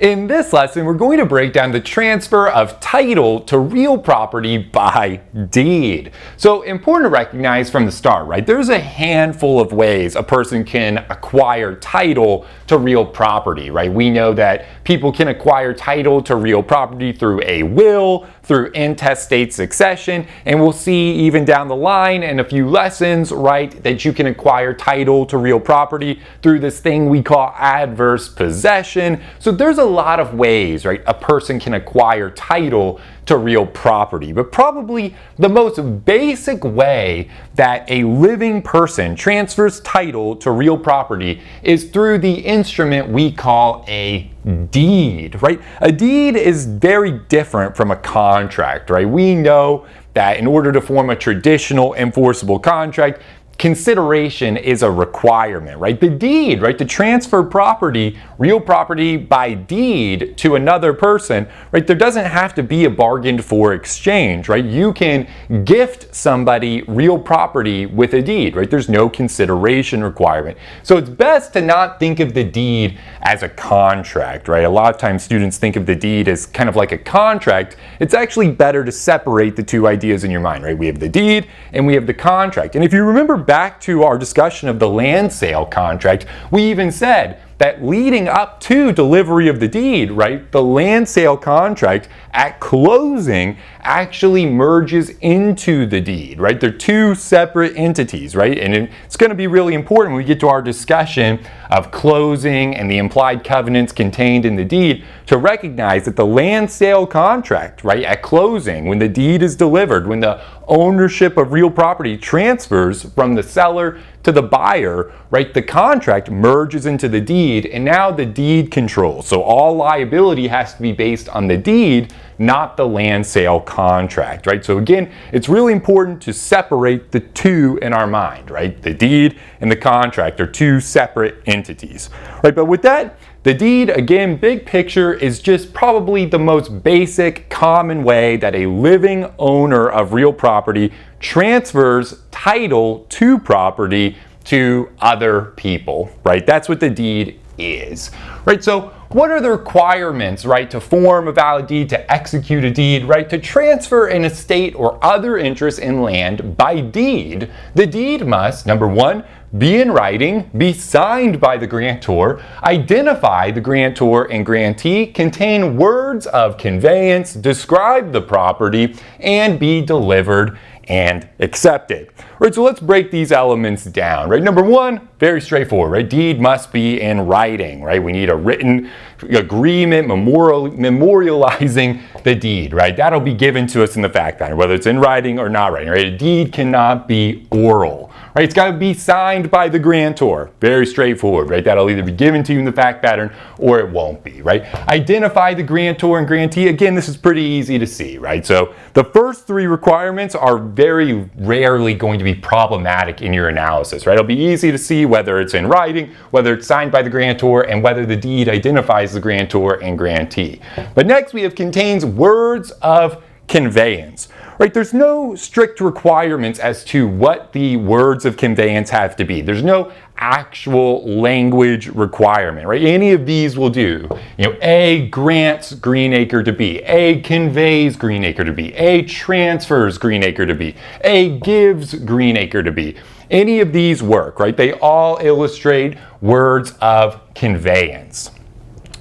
In this lesson, we're going to break down the transfer of title to real property by deed. So important to recognize from the start, right? There's a handful of ways a person can acquire title to real property, right? We know that people can acquire title to real property through a will, through intestate succession, and we'll see even down the line in a few lessons, right, that you can acquire title to real property through this thing we call adverse possession. So there's a lot of ways, right, a person can acquire title to real property, but probably the most basic way that a living person transfers title to real property is through the instrument we call a deed, right? A deed is very different from a contract, right? We know that in order to form a traditional enforceable contract, consideration is a requirement, right? The deed, right, to transfer property, real property by deed to another person, right, there doesn't have to be a bargained for exchange, right? You can gift somebody real property with a deed, right? There's no consideration requirement. So it's best to not think of the deed as a contract, right? A lot of times students think of the deed as kind of like a contract. It's actually better to separate the two ideas in your mind, right? We have the deed and we have the contract. And if you remember back to our discussion of the land sale contract, we even said that leading up to delivery of the deed, right, the land sale contract at closing actually merges into the deed, right? They're two separate entities, right? And it's going to be really important when we get to our discussion of closing and the implied covenants contained in the deed to recognize that the land sale contract, right, at closing, when the deed is delivered, when the ownership of real property transfers from the seller to the buyer, right, the contract merges into the deed, and now the deed controls. So all liability has to be based on the deed, not the land sale contract, right? So again, it's really important to separate the two in our mind, right? The deed and the contract are two separate entities, right? But with that, the deed, again, big picture, is just probably the most basic, common way that a living owner of real property transfers title to property to other people, right? That's what the deed is, right? So what are the requirements, right, to form a valid deed, to execute a deed, right, to transfer an estate or other interest in land by deed? The deed must, number one, be in writing, be signed by the grantor, identify the grantor and grantee, contain words of conveyance, describe the property, and be delivered and accepted. Right, so let's break these elements down, right? Number one, very straightforward, right? Deed must be in writing, right? We need a written agreement memorializing the deed, right? That'll be given to us in the fact pattern, whether it's in writing or not writing, right? A deed cannot be oral, right? It's got to be signed by the grantor. Very straightforward, right? That'll either be given to you in the fact pattern or it won't be, right? Identify the grantor and grantee. Again, this is pretty easy to see, right? So the first three requirements are very rarely going to be problematic in your analysis, right? It'll be easy to see whether it's in writing, whether it's signed by the grantor, and whether the deed identifies the grantor and grantee. But next we have contains words of conveyance, right? There's no strict requirements as to what the words of conveyance have to be. There's no actual language requirement, right? Any of these will do. You know, A grants Green Acre to B, A conveys Green Acre to B, A transfers Green Acre to B, A gives Green Acre to B. Any of these work, right? They all illustrate words of conveyance.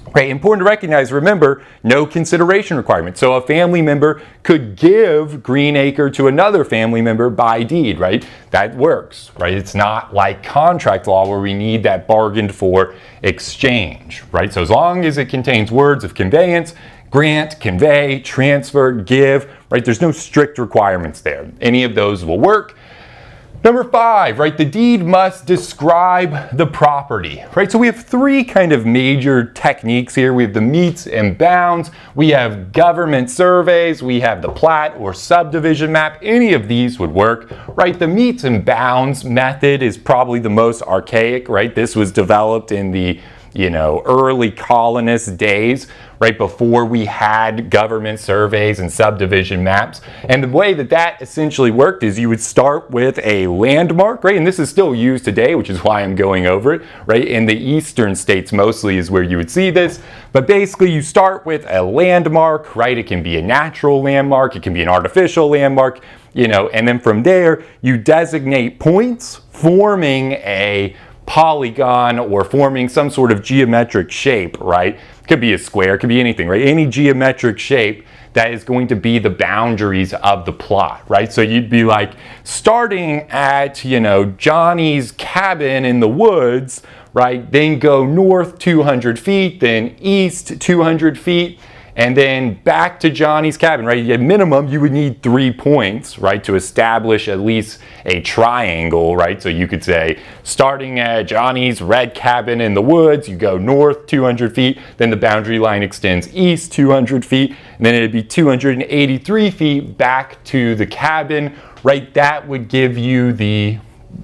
Okay, important to recognize, remember, no consideration requirement. So a family member could give Green Acre to another family member by deed, right? That works, right? It's not like contract law where we need that bargained for exchange, right? So as long as it contains words of conveyance, grant, convey, transfer, give, right? There's no strict requirements there. Any of those will work. Number five, right, the deed must describe the property, right? So we have three kind of major techniques here. We have the meets and bounds, we have government surveys, we have the plat or subdivision map. Any of these would work, right? The meets and bounds method is probably the most archaic, right? This was developed in the early colonist days, right before we had government surveys and subdivision maps. And the way that essentially worked is you would start with a landmark, right? And this is still used today, which is why I'm going over it, right? In the eastern states mostly is where you would see this. But basically you start with a landmark, right? It can be a natural landmark, it can be an artificial landmark, and then from there you designate points forming a polygon or forming some sort of geometric shape, right? It could be a square, it could be anything, right? Any geometric shape that is going to be the boundaries of the plot, right? So you'd be like starting at, Johnny's cabin in the woods, right? Then go north 200 feet, then east 200 feet, and then back to Johnny's cabin, right? At minimum, you would need 3 points, right, to establish at least a triangle, right? So you could say, starting at Johnny's red cabin in the woods, you go north 200 feet, then the boundary line extends east 200 feet, and then it'd be 283 feet back to the cabin, right? That would give you the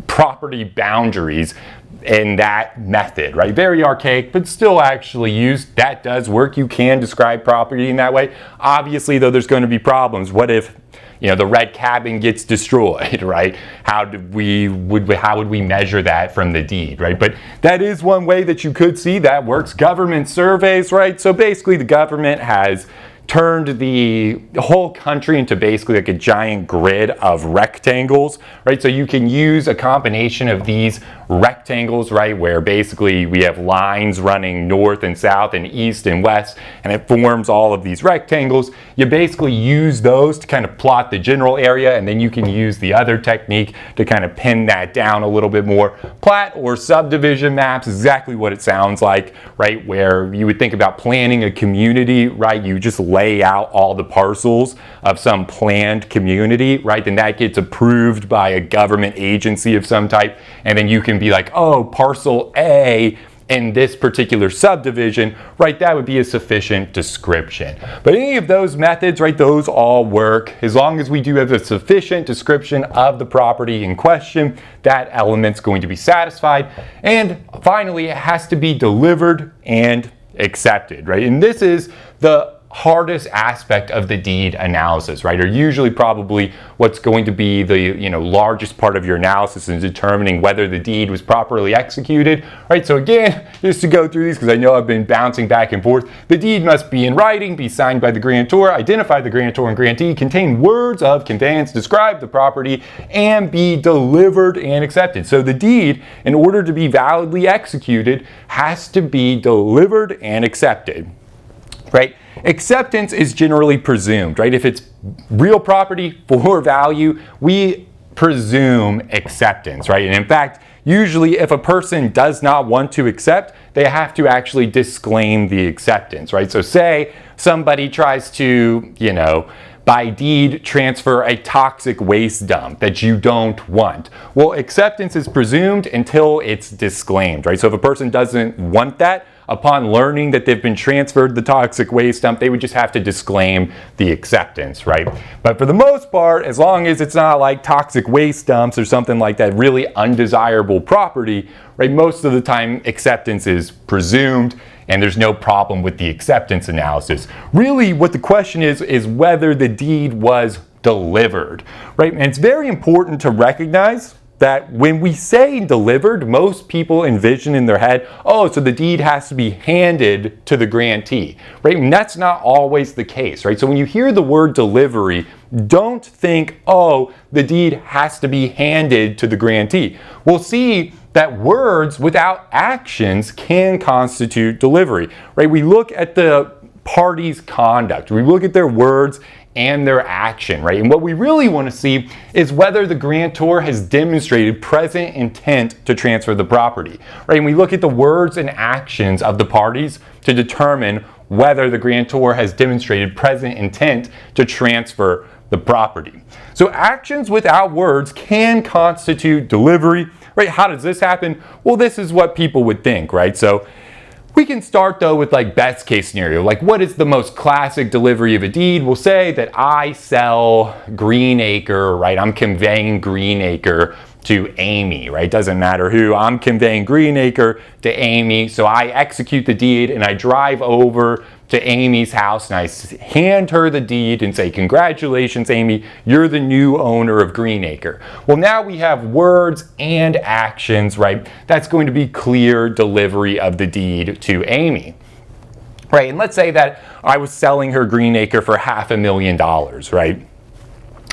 property boundaries in that method, right? Very archaic, but still actually used. That does work. You can describe property in that way. Obviously, though, there's going to be problems. What if, the red cabin gets destroyed, right? How would we measure that from the deed, right? But that is one way that you could see that works. Government surveys, right? So basically, the government has turned the whole country into basically like a giant grid of rectangles, right? So you can use a combination of these rectangles, right, where basically we have lines running north and south and east and west, and it forms all of these rectangles. You basically use those to kind of plot the general area, and then you can use the other technique to kind of pin that down a little bit more. Plat or subdivision maps, exactly what it sounds like, right, where you would think about planning a community, right? You just lay out all the parcels of some planned community, right? Then that gets approved by a government agency of some type, and then you can be like, oh, parcel A in this particular subdivision, right? That would be a sufficient description. But any of those methods, right, those all work as long as we do have a sufficient description of the property in question. That element's going to be satisfied. And finally, it has to be delivered and accepted, right? And this is the hardest aspect of the deed analysis, right? Or usually probably what's going to be the largest part of your analysis in determining whether the deed was properly executed, right? So again, just to go through these, because I know I've been bouncing back and forth, the deed must be in writing, be signed by the grantor, identify the grantor and grantee, contain words of conveyance, describe the property, and be delivered and accepted. So the deed, in order to be validly executed, has to be delivered and accepted, right? Acceptance is generally presumed, right? If it's real property for value, we presume acceptance, right? And in fact, usually if a person does not want to accept, they have to actually disclaim the acceptance, right? So say somebody tries to, by deed transfer a toxic waste dump that you don't want. Well, acceptance is presumed until it's disclaimed, right? So if a person doesn't want that, upon learning that they've been transferred the toxic waste dump, they would just have to disclaim the acceptance, right? But for the most part, as long as it's not like toxic waste dumps or something like that, really undesirable property, right, most of the time acceptance is presumed and there's no problem with the acceptance analysis. Really what the question is whether the deed was delivered, right? And it's very important to recognize that when we say delivered, most people envision in their head, oh, so the deed has to be handed to the grantee, right? And that's not always the case, right? So when you hear the word delivery, don't think, oh, the deed has to be handed to the grantee. We'll see that words without actions can constitute delivery, right? We look at the party's conduct, we look at their words and their action, right? And what we really want to see is whether the grantor has demonstrated present intent to transfer the property, right? And we look at the words and actions of the parties to determine whether the grantor has demonstrated present intent to transfer the property. So actions without words can constitute delivery, right? How does this happen? Well, this is what people would think, right? So we can start though with like best case scenario, like what is the most classic delivery of a deed? We'll say that I sell Green Acre, right? I'm conveying Green Acre to Amy, right? Doesn't matter who. I'm conveying Greenacre to Amy, so I execute the deed and I drive over to Amy's house and I hand her the deed and say, congratulations, Amy, you're the new owner of Greenacre. Well, now we have words and actions, right? That's going to be clear delivery of the deed to Amy. Right, and let's say that I was selling her Greenacre for $500,000, right?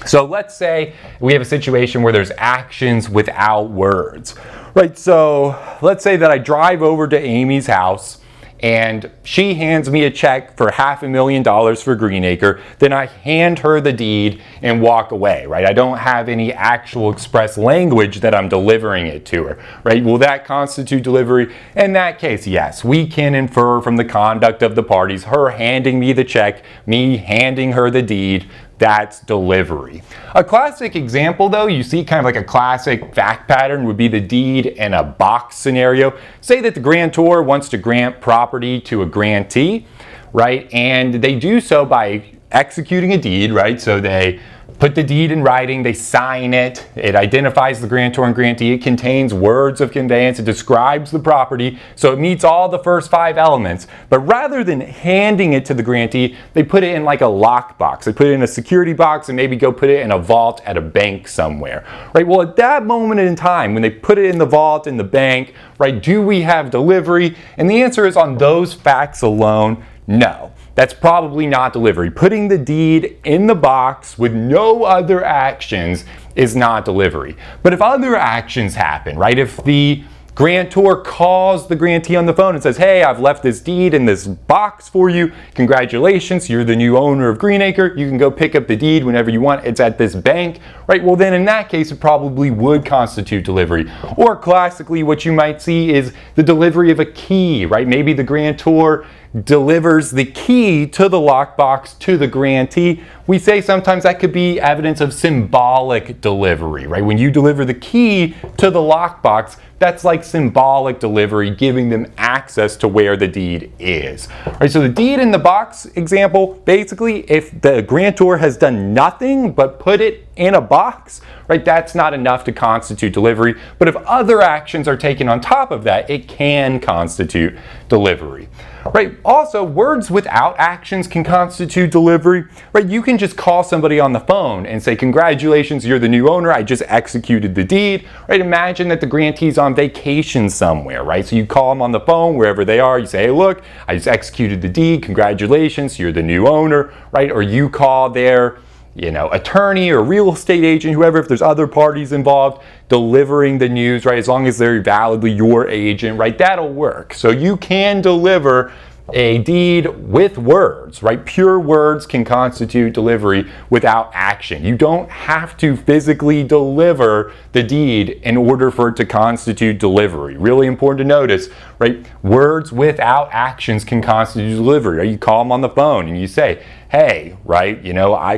So let's say we have a situation where there's actions without words, right? So let's say that I drive over to Amy's house and she hands me a check for $500,000 for Greenacre. Then I hand her the deed and walk away, right? I don't have any actual express language that I'm delivering it to her, right? Will that constitute delivery? In that case, yes, we can infer from the conduct of the parties, her handing me the check, me handing her the deed, that's delivery. A classic example though, you see kind of like a classic fact pattern would be the deed in a box scenario. Say that the grantor wants to grant property to a grantee, right? And they do so by executing a deed, right? So they put the deed in writing, they sign it, it identifies the grantor and grantee, it contains words of conveyance, it describes the property, so it meets all the first 5 elements. But rather than handing it to the grantee, they put it in like a lockbox. They put it in a security box and maybe go put it in a vault at a bank somewhere, right? Well, at that moment in time, when they put it in the vault in the bank, right, do we have delivery? And the answer is on those facts alone, no. That's probably not delivery. Putting the deed in the box with no other actions is not delivery. But if other actions happen, right? If the grantor calls the grantee on the phone and says, hey, I've left this deed in this box for you. Congratulations, you're the new owner of Greenacre. You can go pick up the deed whenever you want. It's at this bank, right? Well, then in that case, it probably would constitute delivery. Or classically, what you might see is the delivery of a key, right? Maybe the grantor delivers the key to the lockbox to the grantee. We say sometimes that could be evidence of symbolic delivery, right? When you deliver the key to the lockbox, that's like symbolic delivery, giving them access to where the deed is. Right, so the deed in the box example, basically, if the grantor has done nothing but put it in a box, right, that's not enough to constitute delivery. But if other actions are taken on top of that, it can constitute delivery. Right, also, words without actions can constitute delivery. Right, you can just call somebody on the phone and say, congratulations, you're the new owner, I just executed the deed. Right, imagine that the grantee's on vacation somewhere, right? So you call them on the phone wherever they are, you say, hey, look, I just executed the deed, congratulations, you're the new owner, right? Or you call their attorney or real estate agent, whoever, if there's other parties involved, delivering the news, right? As long as they're validly your agent, right? That'll work. So you can deliver a deed with words, right? Pure words can constitute delivery without action. You don't have to physically deliver the deed in order for it to constitute delivery. Really important to notice, right? Words without actions can constitute delivery. Right? You call them on the phone and you say, hey, right,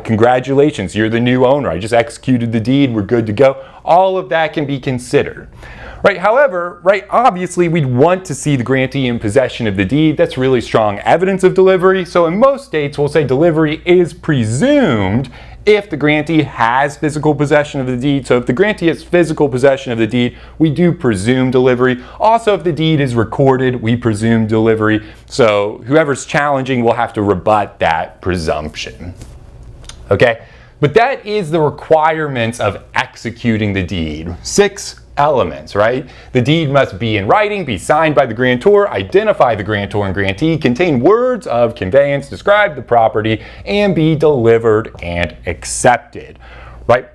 congratulations, you're the new owner. I just executed the deed, we're good to go. All of that can be considered. Right, however, right, obviously we'd want to see the grantee in possession of the deed. That's really strong evidence of delivery. So in most states, we'll say delivery is presumed if the grantee has physical possession of the deed. So if the grantee has physical possession of the deed, we do presume delivery. Also, if the deed is recorded, we presume delivery. So whoever's challenging will have to rebut that presumption. Okay, but that is the requirements of executing the deed. 6 elements, right? The deed must be in writing, be signed by the grantor, identify the grantor and grantee, contain words of conveyance, describe the property, and be delivered and accepted, right?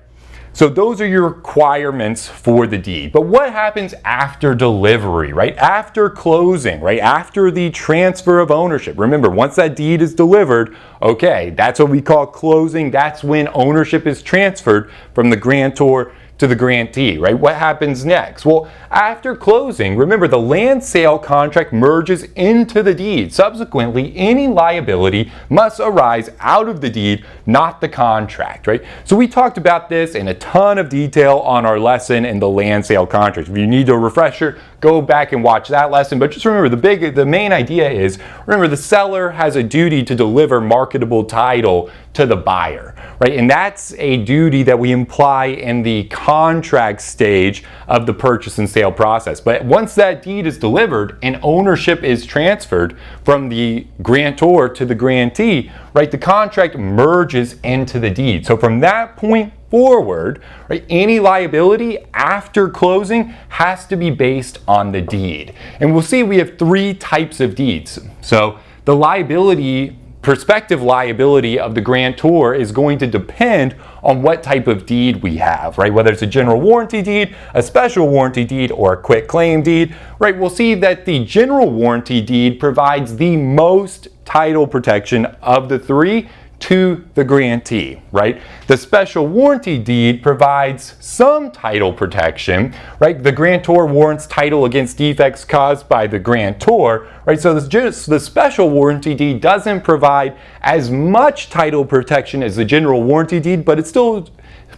So those are your requirements for the deed. But what happens after delivery, right? After closing, right? After the transfer of ownership. Remember, once that deed is delivered, okay, that's what we call closing. That's when ownership is transferred from the grantor to the grantee, right? What happens next? Well, after closing, remember the land sale contract merges into the deed. Subsequently, any liability must arise out of the deed, not the contract, right? So we talked about this in a ton of detail on our lesson in the land sale contract. If you need a refresher, go back and watch that lesson. But just remember, the main idea is, remember, the seller has a duty to deliver marketable title to the buyer, right? And that's a duty that we imply in the contract stage of the purchase and sale process. But once that deed is delivered and ownership is transferred from the grantor to the grantee, right, the contract merges into the deed. So from that point forward, right, any liability after closing has to be based on the deed. And we'll see we have three types of deeds. So the prospective liability of the grantor is going to depend on what type of deed we have, right? Whether it's a general warranty deed, a special warranty deed, or a quitclaim deed, right? We'll see that the general warranty deed provides the most title protection of the three to the grantee, right? The special warranty deed provides some title protection, right? The grantor warrants title against defects caused by the grantor, right? So the special warranty deed doesn't provide as much title protection as the general warranty deed, but it still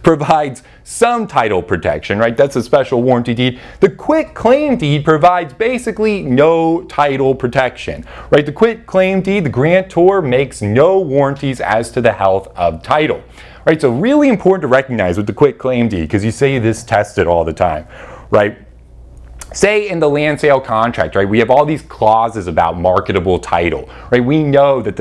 provides some title protection, right? That's a special warranty deed. The quitclaim deed provides basically no title protection, right? The quitclaim deed, the grantor makes no warranties as to the health of title, right? So really important to recognize with the quitclaim deed, because you see this tested all the time, right? Say in the land sale contract, right, we have all these clauses about marketable title, right? We know that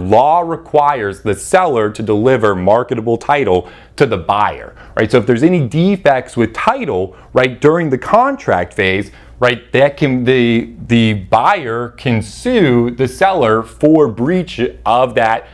law requires the seller to deliver marketable title to the buyer, right? So if there's any defects with title, right, during the contract phase, right, the buyer can sue the seller for breach of that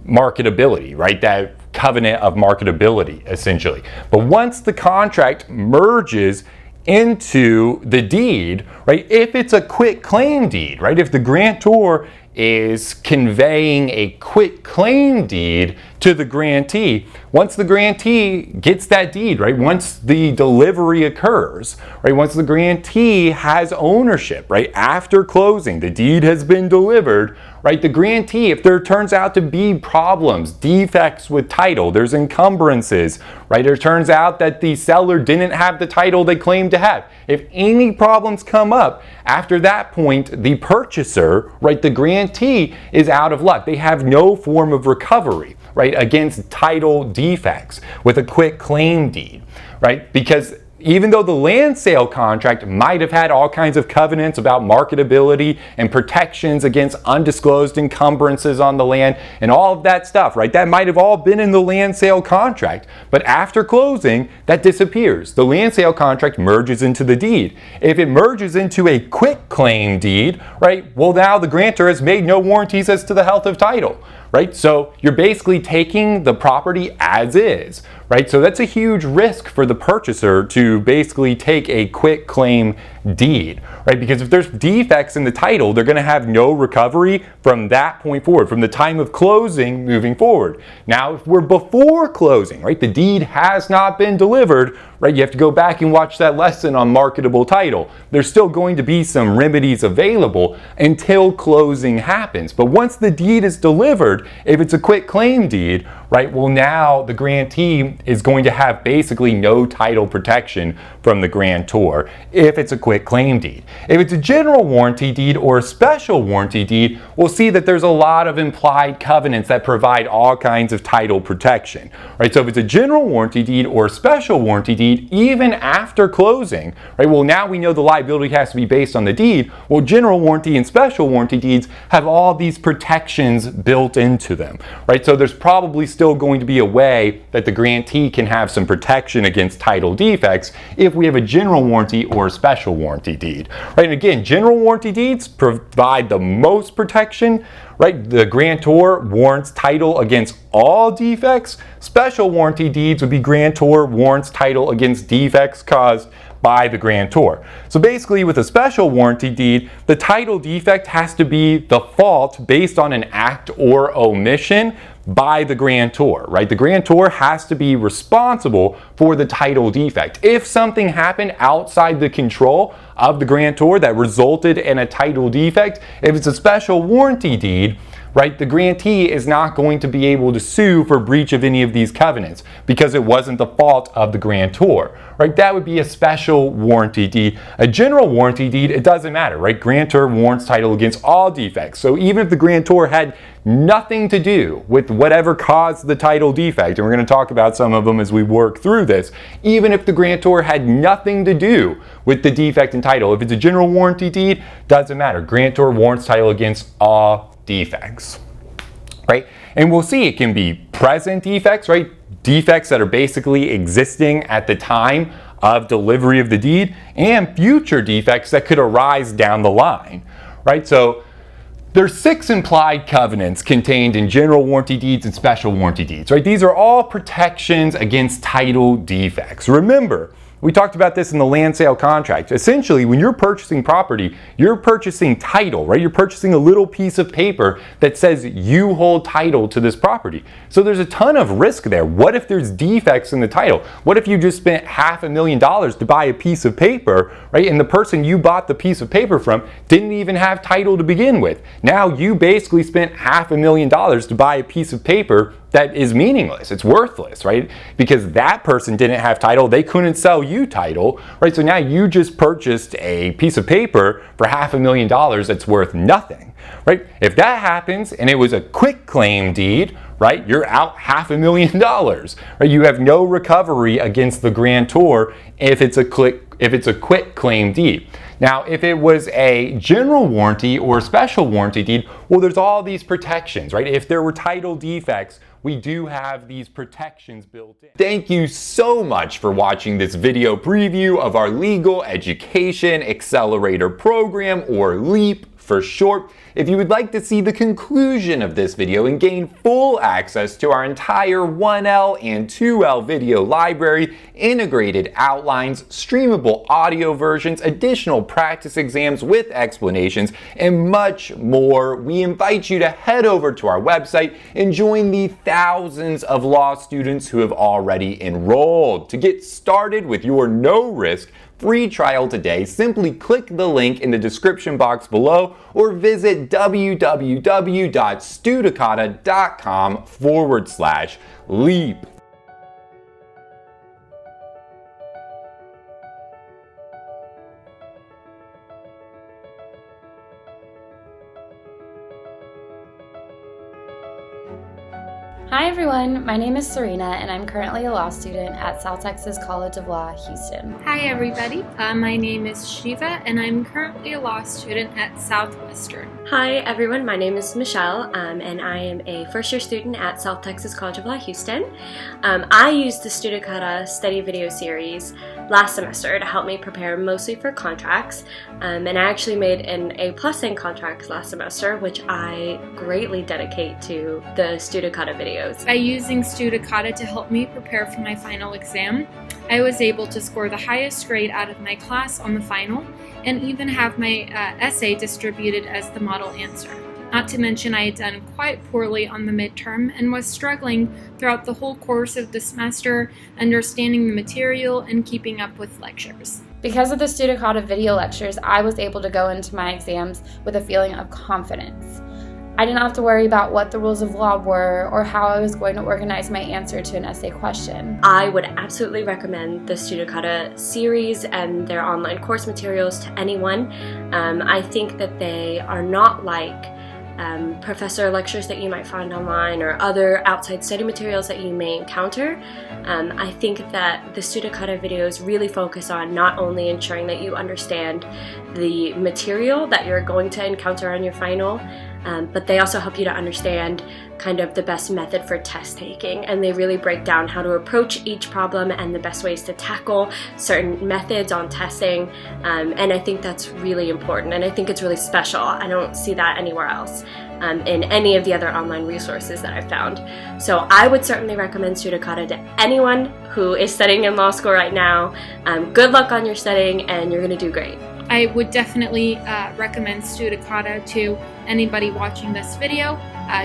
marketability, right? That covenant of marketability, essentially. But once the contract merges into the deed, right, if it's a quitclaim deed, right, if the grantor is conveying a quitclaim deed to the grantee, once the grantee gets that deed, right, once the delivery occurs, right, once the grantee has ownership, right, after closing, the deed has been delivered, right, the grantee, if there turns out to be problems, defects with title, there's encumbrances, right, it turns out that the seller didn't have the title they claimed to have. If any problems come up, after that point, the purchaser, right, the grantee is out of luck. They have no form of recovery, right, against title defects with a quitclaim deed, right, because even though the land sale contract might have had all kinds of covenants about marketability and protections against undisclosed encumbrances on the land and all of that stuff, right? That might have all been in the land sale contract. But after closing, that disappears. The land sale contract merges into the deed. If it merges into a quitclaim deed, right, well, now the grantor has made no warranties as to the health of title, right? So you're basically taking the property as is, right? So that's a huge risk for the purchaser to basically take a quitclaim deed, right? Because if there's defects in the title, they're going to have no recovery from that point forward, from the time of closing moving forward. Now, if we're before closing, right, the deed has not been delivered, right, you have to go back and watch that lesson on marketable title. There's still going to be some remedies available until closing happens. But once the deed is delivered, if it's a quitclaim deed, right, well, now the grantee is going to have basically no title protection from the grantor if it's a quitclaim deed. If it's a general warranty deed or a special warranty deed, we'll see that there's a lot of implied covenants that provide all kinds of title protection, right? So if it's a general warranty deed or a special warranty deed, even after closing, right, well, now we know the liability has to be based on the deed. Well, general warranty and special warranty deeds have all these protections built into them, right? So there's probably still going to be a way that the grantee can have some protection against title defects if we have a general warranty or a special warranty deed, right? And again, general warranty deeds provide the most protection, right? The grantor warrants title against all defects. Special warranty deeds would be grantor warrants title against defects caused by the grantor. So basically, with a special warranty deed, the title defect has to be the fault based on an act or omission by the grantor, right? The grantor has to be responsible for the title defect. If something happened outside the control of the grantor that resulted in a title defect, if it's a special warranty deed, right? The grantee is not going to be able to sue for breach of any of these covenants because it wasn't the fault of the grantor, right? That would be a special warranty deed. A general warranty deed, it doesn't matter, right? Grantor warrants title against all defects. So even if the grantor had nothing to do with whatever caused the title defect, and we're going to talk about some of them as we work through this, even if the grantor had nothing to do with the defect in title, if it's a general warranty deed, doesn't matter. Grantor warrants title against all defects, right? And we'll see it can be present defects, right? Defects that are basically existing at the time of delivery of the deed, and future defects that could arise down the line, right? So there's 6 implied covenants contained in general warranty deeds and special warranty deeds, right? These are all protections against title defects. Remember, we talked about this in the land sale contract. Essentially, when you're purchasing property, you're purchasing title, right? You're purchasing a little piece of paper that says you hold title to this property. So there's a ton of risk there. What if there's defects in the title? What if you just spent $500,000 to buy a piece of paper, right? And the person you bought the piece of paper from didn't even have title to begin with. Now you basically spent $500,000 to buy a piece of paper that is meaningless. It's worthless, right? Because that person didn't have title. They couldn't sell you title, right? So now you just purchased a piece of paper for $500,000 that's worth nothing, right? If that happens and it was a quitclaim deed, right? You're out $500,000, right? You have no recovery against the grantor if it's a quitclaim deed. Now, if it was a general warranty or a special warranty deed, well, there's all these protections, right? If there were title defects, we do have these protections built in. Thank you so much for watching this video preview of our Legal Education Accelerator Program, or LEAP for short. If you would like to see the conclusion of this video and gain full access to our entire 1L and 2L video library, integrated outlines, streamable audio versions, additional practice exams with explanations, and much more, we invite you to head over to our website and join the thousands of law students who have already enrolled. To get started with your no-risk free trial today, simply click the link in the description box below or visit www.studicata.com/leap. Hi everyone, my name is Serena and I'm currently a law student at South Texas College of Law, Houston. Hi everybody, my name is Shiva and I'm currently a law student at Southwestern. Hi everyone, my name is Michelle and I am a first year student at South Texas College of Law, Houston. I used the Studicata study video series last semester to help me prepare mostly for contracts, and I actually made an A+ in contracts last semester, which I greatly dedicate to the Studicata videos. By using Studicata to help me prepare for my final exam, I was able to score the highest grade out of my class on the final and even have my essay distributed as the model answer. Not to mention I had done quite poorly on the midterm and was struggling throughout the whole course of the semester, understanding the material and keeping up with lectures. Because of the Studicata video lectures, I was able to go into my exams with a feeling of confidence. I didn't have to worry about what the rules of law were or how I was going to organize my answer to an essay question. I would absolutely recommend the Studicata series and their online course materials to anyone. I think that they are not like professor lectures that you might find online or other outside study materials that you may encounter. I think that the Studicata videos really focus on not only ensuring that you understand the material that you're going to encounter on your final, but they also help you to understand kind of the best method for test taking, and they really break down how to approach each problem and the best ways to tackle certain methods on testing, and I think that's really important, and I think it's really special. I don't see that anywhere else in any of the other online resources that I've found. So I would certainly recommend Studicata to anyone who is studying in law school right now. Good luck on your studying, and you're going to do great. I would definitely recommend Studicata to anybody watching this video.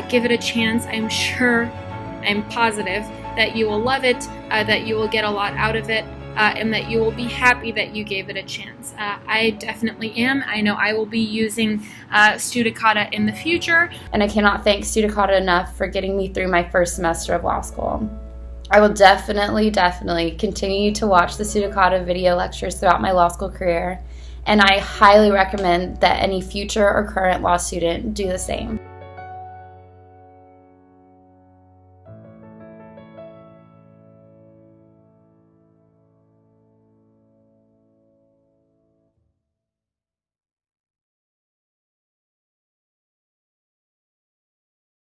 Give it a chance. I'm positive that you will love it, that you will get a lot out of it. and that you will be happy that you gave it a chance. I definitely am. I know I will be using Studicata in the future. And I cannot thank Studicata enough for getting me through my first semester of law school. I will definitely continue to watch the Studicata video lectures throughout my law school career, and I highly recommend that any future or current law student do the same.